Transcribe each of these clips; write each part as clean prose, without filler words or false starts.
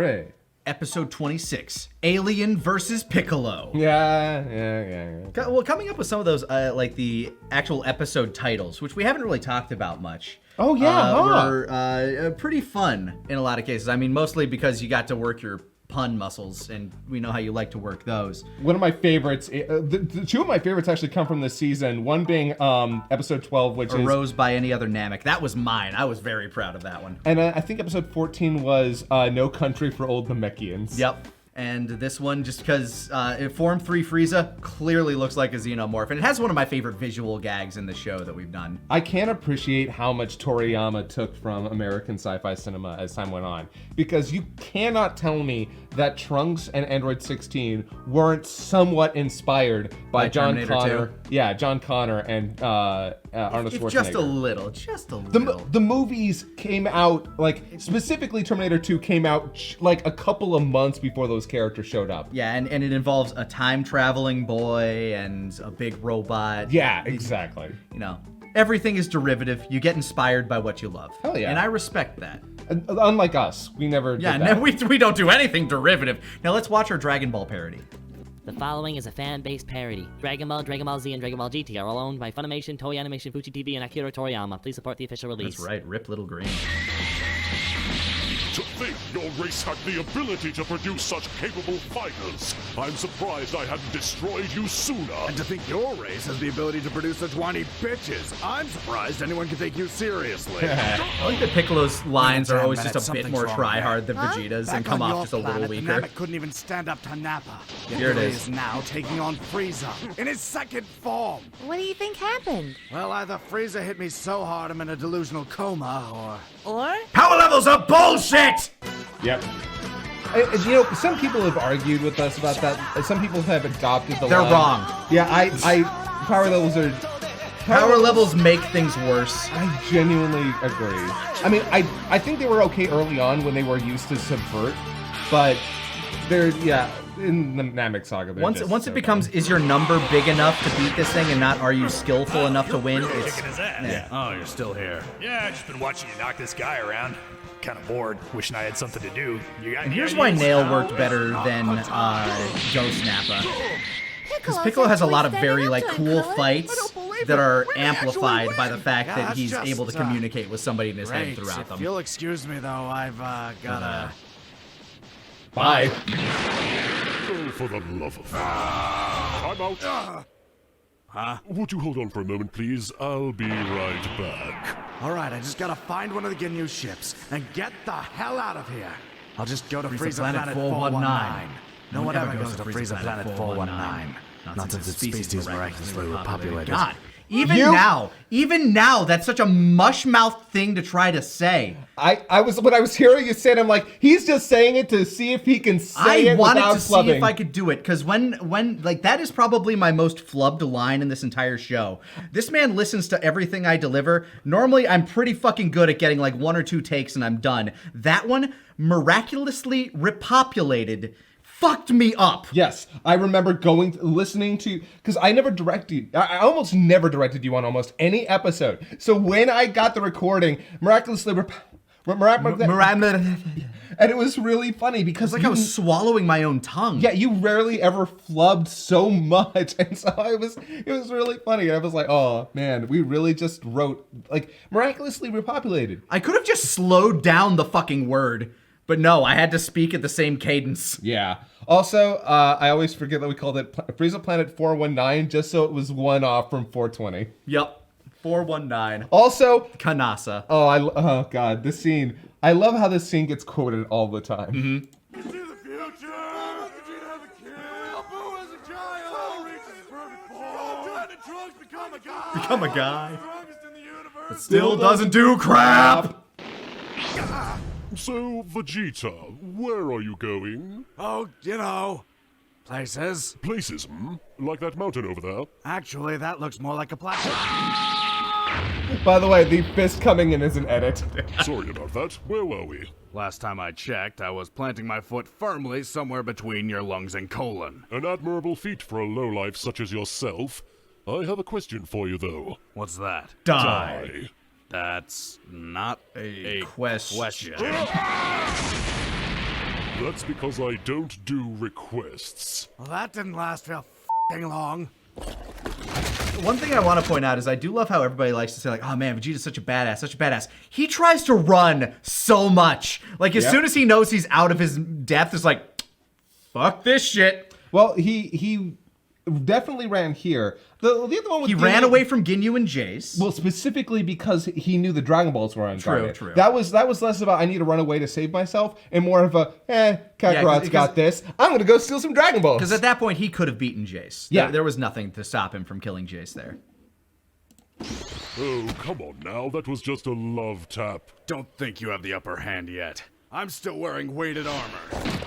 Hooray. Episode 26, Alien versus Piccolo. Yeah. Well, coming up with some of those, like the actual episode titles, which we haven't really talked about much. Oh, yeah, were pretty fun in a lot of cases. I mean, mostly because you got to work your pun muscles, and we know how you like to work those. One of my favorites, the two of my favorites actually come from this season. One being episode 12, which is Rose by Any Other Namek. That was mine. I was very proud of that one. And I think episode 14 was No Country for Old Namekians. Yep. And this one, just because Form 3 Freeza clearly looks like a xenomorph. And it has one of my favorite visual gags in the show that we've done. I can't appreciate how much Toriyama took from American sci-fi cinema as time went on. Because you cannot tell me that Trunks and Android 16 weren't somewhat inspired by John Terminator Connor. 2. Yeah, John Connor and Arnold Schwarzenegger. Just a little. The movies came out, like, specifically Terminator 2 came out like a couple of months before those characters showed up. Yeah, and it involves a time-traveling boy and a big robot. Yeah, exactly. You know, everything is derivative. You get inspired by what you love. Hell yeah. And I respect that. Unlike us, we never did that. We don't do anything derivative. Now let's watch our Dragon Ball parody. The following is a fan-based parody. Dragon Ball, Dragon Ball Z, and Dragon Ball GT are all owned by Funimation, Toei Animation, Fuji TV, and Akira Toriyama. Please support the official release. That's right, Rip Little Green. To think your race had the ability to produce such capable fighters. I'm surprised I hadn't destroyed you sooner. And to think your race has the ability to produce such whiny bitches. I'm surprised anyone can take you seriously. I like that Piccolo's lines are always just a bit more Something's wrong try-hard than Vegeta's and come off just a little weaker. Namek couldn't even stand up to Nappa. Here it He is. now taking on Freeza in his second form. What do you think happened? Well, either Freeza hit me so hard I'm in a delusional coma, Or? Power levels are bullshit! Yep. You know, some people have argued with us about that. Some people have adopted the They're line. wrong. Yeah, I power levels are... Power levels make things worse. I genuinely agree. I mean, I think they were okay early on when they were used to subvert, but they're, yeah, in the Namek Saga. Once it becomes, is your number big enough to beat this thing and not are you skillful enough to win? It's, Kicking his ass. yeah. Oh, you're still here. Yeah, I've just been watching you knock this guy around. Kind of bored. Wishing I had something to do. You got And here's any why ideas? Nail worked better than Ghost Nappa. Because Piccolo has a lot of very like cool fights that are amplified by the fact Yeah, that that's he's just, able to communicate with somebody in his head Great. throughout If them. you'll excuse me, though, I've gotta... Bye. Oh, for the love of... I'm out. Huh? Would you hold on for a moment, please? I'll be right back. All right, I just gotta find one of the Ginyu ships and get the hell out of here. I'll just go to Freeza Planet 419. No one ever goes to Freeza Planet 419. Not since its species miraculously repopulated. God, even now, that's such a mush-mouthed thing to try to say. When I was hearing you say it, I'm like, he's just saying it to see if he can say I it wanted without to see flubbing. if I could do it, because when like that is probably my most flubbed line in this entire show. This man listens to everything I deliver. Normally, I'm pretty fucking good at getting like one or two takes and I'm done. That one, miraculously repopulated, fucked me up. Yes, I remember listening to, because I never directed, I almost never directed you on almost any episode. So when I got the recording, miraculously, and it was really funny because It's like I was swallowing my own tongue. yeah, you rarely ever flubbed so much, and so it was really funny. I was like, oh man, we really just wrote, like, miraculously repopulated. I could have just slowed down the fucking word, but no, I had to speak at the same cadence. Yeah. Also, I always forget that we called it Freeza Planet 419 just so it was one off from 420. Yep. 419. Also, Kanasa. oh god, this scene. I love how this scene gets quoted all the time. To the future! Vegeta has a kid! Boo has a child! Reaches his perfect form! Goku and Trunks become a guy! Become a guy. Strongest in the universe! Still doesn't do crap. So, Vegeta, where are you going? Oh, you know, places. Places, hmm? Like that mountain over there? Actually, that looks more like a plateau. By the way, the fist coming in is an edit. Sorry about that. Where were we? Last time I checked, I was planting my foot firmly somewhere between your lungs and colon. An admirable feat for a lowlife such as yourself. I have a question for you, though. What's that? Die. That's not a question. That's because I don't do requests. Well, that didn't last real f***ing long. One thing I want to point out is I do love how everybody likes to say, like, oh man, Vegeta's such a badass, such a badass. He tries to run so much. Like, as soon as he knows he's out of his depth, it's like, fuck this shit. Well, he definitely ran here. The other one with He ran away from Ginyu and Jace. Well, specifically because he knew the Dragon Balls were unguarded. True. That was less about I need to run away to save myself, and more of a Kakarot's got this. I'm gonna go steal some Dragon Balls. Because at that point he could have beaten Jace. Yeah, there was nothing to stop him from killing Jace there. Oh, come on now. That was just a love tap. Don't think you have the upper hand yet. I'm still wearing weighted armor.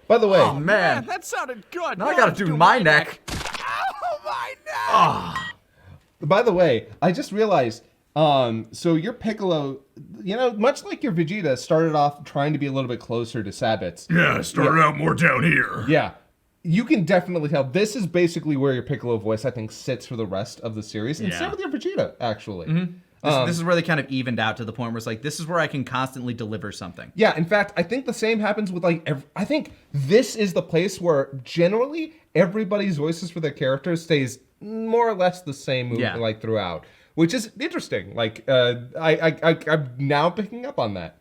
By the way, Oh man, that sounded good. now I gotta do my neck. Oh, my neck! By the way, I just realized, so your Piccolo, much like your Vegeta, started off trying to be a little bit closer to Sabit's. Yeah, started out more down here. Yeah. You can definitely tell. This is basically where your Piccolo voice, I think, sits for the rest of the series. And same with your Vegeta, actually. Mm-hmm. This is where they kind of evened out to the point where it's like, this is where I can constantly deliver something. Yeah, in fact, I think the same happens with I think this is the place where generally everybody's voices for their characters stays more or less the same throughout, which is interesting. Like, I'm now picking up on that.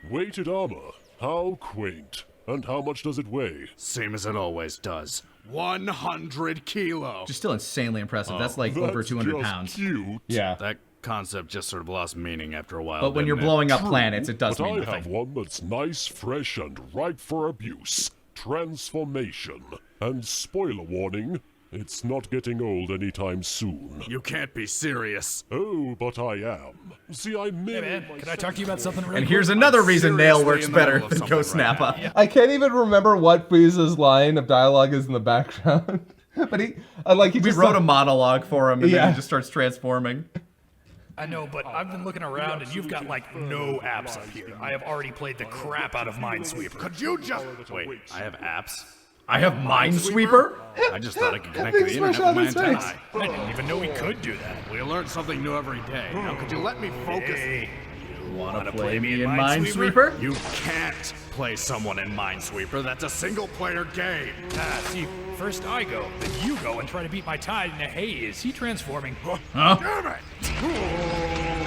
Weighted armor. How quaint. And how much does it weigh? Same as it always does. 100 kilos. Just still insanely impressive. That's like over 200 pounds. Cute. Yeah. That concept just sort of lost meaning after a while. But when you're blowing up planets, it does But mean I have nothing. one that's nice, fresh, and ripe for abuse. Transformation. And spoiler warning, it's not getting old anytime soon. You can't be serious. Oh, but I am. See, I made Hey man, can I talk to you about something really And quick? here's another reason Nail seriously works in the middle better of than something Ghost right Nappa. I can't even remember what Frieza's line of dialogue is in the background. But he We just wrote a monologue for him, and then Yeah. he just starts transforming. I know, but I've been looking around and you've got like no apps up here. I have already played the crap out of Minesweeper. Could you just... Wait, I have apps? I have Minesweeper? I just thought I could connect to the Things internet flash with out my his antennae. I didn't even know we could do that. We learn something new every day. Now, could you let me focus? Hey, Wanna play me in Minesweeper? You can't play someone in Minesweeper. That's a single-player game. see, first I go, then you go and try to beat my tide in a haze. He transforming. Damn it!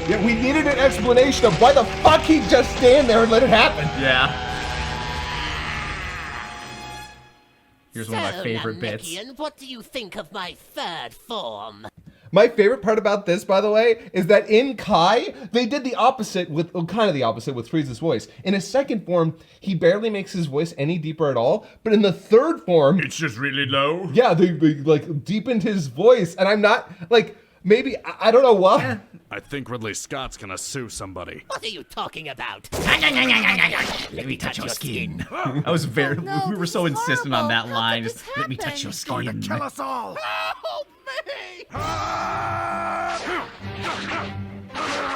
Yeah, we needed an explanation of why the fuck he just stand there and let it happen. Yeah. Here's one of my favorite bits. Namekian, what do you think of my third form? My favorite part about this, by the way, is that in Kai, they did the opposite with, kind of the opposite with Frieza's voice. In his second form, he barely makes his voice any deeper at all. But in the third form, It's just really low. yeah, they like deepened his voice. And I'm not, like, maybe, I don't know why. I think Ridley Scott's gonna sue somebody. What are you talking about? Let me touch your skin. I was very. no, we were this so is insistent on horrible. that How line. could Just this let me touch your happen? skin. Kill us all! Help me!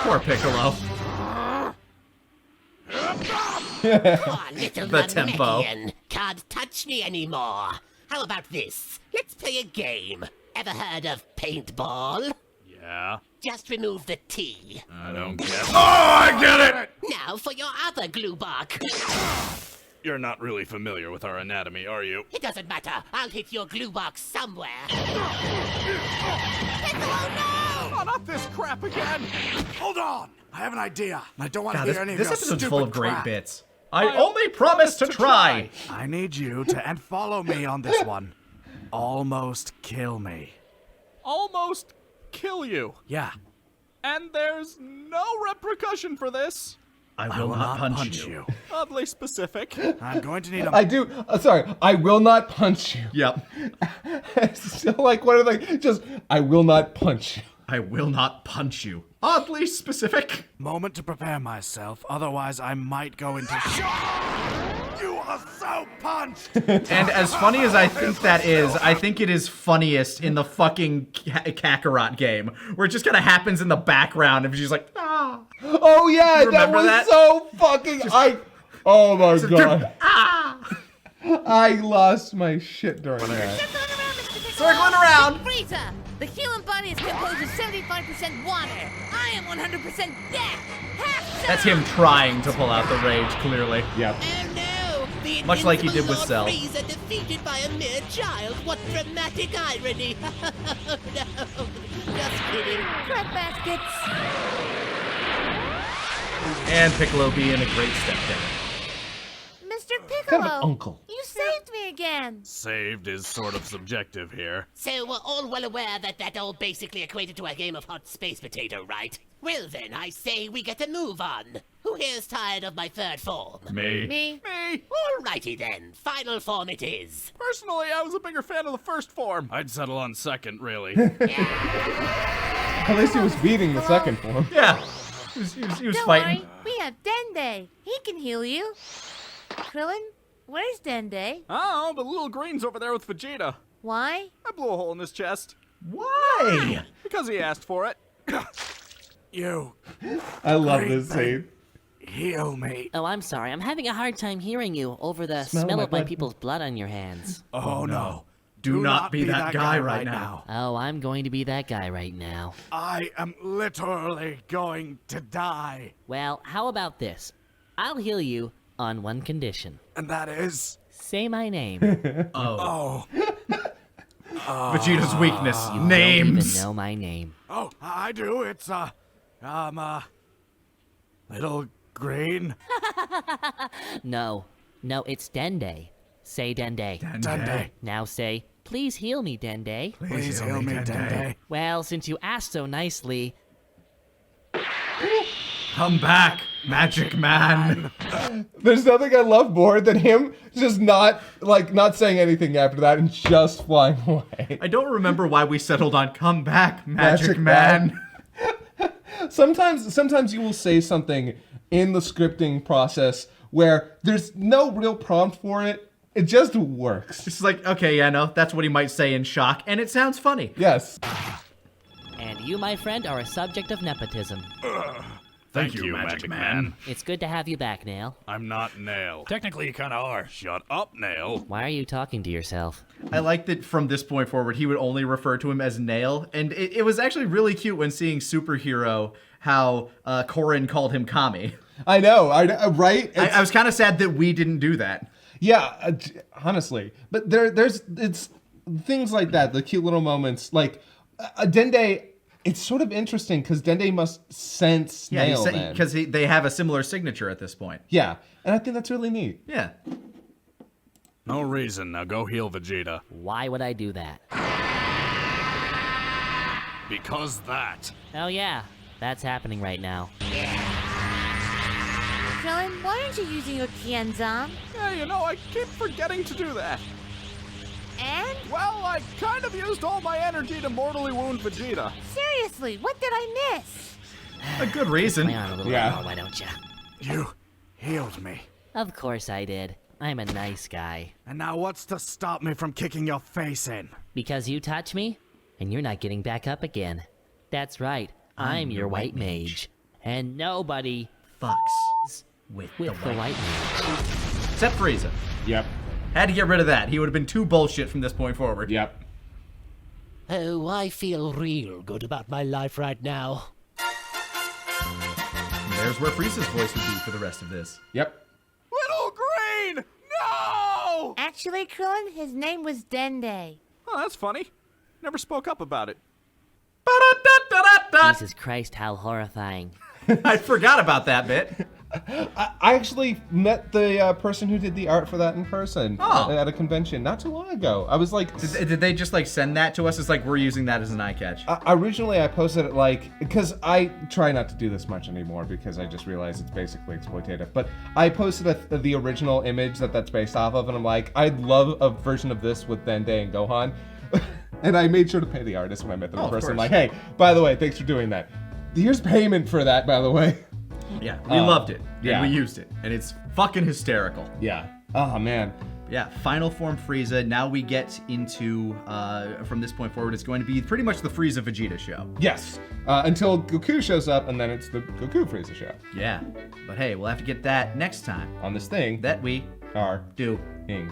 Poor Piccolo. Oh, little The tempo. Namekian, can't touch me anymore. How about this? Let's play a game. Ever heard of paintball? Yeah? Just remove the T. I don't get it. Oh, I get it! Now for your other glue box. You're not really familiar with our anatomy, are you? It doesn't matter. I'll hit your glue box somewhere. Oh, not this crap again! Hold on! I have an idea. I don't want to God, hear any of this your episode's stupid full of great crap. bits. I only promise to try. I need you to and follow me on this one. Almost kill me. Almost kill you. Yeah. And there's no repercussion for this. I will not punch you. Oddly specific. I'm going to need a... I do, sorry, I will not punch you. Yep. It's still like one of the, just, I will not punch you. I will not punch you. Oddly specific. moment to prepare myself, otherwise I might go into shock. You are so punched! And as funny as I think that is, I think it is funniest in the fucking Kakarot game, where it just kind of happens in the background, and she's like, ah. Oh yeah, You that remember was that? so fucking, oh my god. Ah! I lost my shit during that. Circling around. Freeza! The human body is composed of 75% water. I am 100% death. That's him trying to pull out the rage, clearly. Yep. Oh no! The Much like he did with invincible Cell. Lord Freeza defeated by a mere child. What dramatic irony! No, just kidding. Crap baskets. And Piccolo being a great stepdad. Mr. Piccolo. Kind of an uncle. You saved me again. Saved is sort of subjective here. So we're all well aware that all basically equated to a game of hot space potato, right? Well then, I say we get a move on. Who here's tired of my third form? Me. Me. Me. Alrighty then, final form it is. Personally, I was a bigger fan of the first form. I'd settle on second, really. At least he was beating the second form. Yeah. He was Don't fighting. worry. We have Dende. He can heal you. Krillin, where's Dende? Oh, the little green's over there with Vegeta. Why? I blew a hole in his chest. Why? Because he asked for it. You I love this scene. heal me. Oh, I'm sorry. I'm having a hard time hearing you over the Smell smell my of my blood. people's blood on your hands. Oh no. Do not be that guy right now. Oh, I'm going to be that guy right now. I am literally going to die. Well, how about this? I'll heal you on one condition. And that is... Say my name. Oh. Vegeta's weakness. Don't Names. even know my name. Oh, I do. It's, Little Green. No, it's Dende. Say Dende. Dende. Now say, please heal me, Dende. Please heal me, Dende. Well, since you asked so nicely, Come back, Magic Man. There's nothing I love more than him just not saying anything after that and just flying away. I don't remember why we settled on come back, Magic Magic Man. Sometimes you will say something in the scripting process where there's no real prompt for it. It just works. It's like, okay, yeah, no, that's what he might say in shock, and it sounds funny. Yes. and you, my friend, are a subject of nepotism. Thank you, Magic Man. It's good to have you back, Nail. I'm not Nail. Technically, you kind of are. Shut up, Nail. Why are you talking to yourself? I like that from this point forward, he would only refer to him as Nail. And it was actually really cute when seeing Superhero how Korin called him Kami. I know, right? I was kind of sad that we didn't do that. Yeah, honestly. But it's things like that, the cute little moments. Like, Dende, it's sort of interesting because Dende must sense Nail then. Because they have a similar signature at this point. Yeah, and I think that's really neat. Yeah. No reason. Now go heal Vegeta. Why would I do that? Because that. Oh yeah, that's happening right now. Krillin, why aren't you using your Kienzan? Yeah, you know, I keep forgetting to do that. And? Well, I kind of used all my energy to mortally wound Vegeta. Seriously, what did I miss? A good reason. Play on a little Yeah. more, why don't you? You healed me. Of course I did. I'm a nice guy. And now what's to stop me from kicking your face in? Because you touch me, and you're not getting back up again. That's right, I'm your white mage. And nobody Fucks with with the white mage. Except Freeza. Yep. Had to get rid of that. He would have been too bullshit from this point forward. Yep. Oh, I feel real good about my life right now. And there's where Frieza's voice would be for the rest of this. Yep. Little Green! No! Actually, Krillin, his name was Dende. Oh, that's funny. Never spoke up about it. Jesus Christ, how horrifying. I forgot about that bit. I actually met the person who did the art for that in person at a convention not too long ago. I was like, Did they just like send that to us? It's like we're using that as an eye catch. originally I posted it because I try not to do this much anymore because I just realized it's basically exploitative. But I posted the original image that's based off of, and I'm like, I'd love a version of this with Dende and Gohan. And I made sure to pay the artist when I met them in person. I'm like, hey, by the way, thanks for doing that. Here's payment for that, by the way. Yeah, we loved it. yeah. And we used it. And it's fucking hysterical. Yeah. Oh, man. Yeah, final form Frieza. Now we get into, from this point forward, it's going to be pretty much the Frieza Vegeta show. Yes. Until Goku shows up, and then it's the Goku Freeza show. Yeah. But hey, we'll have to get that next time On this thing that we are do. ing.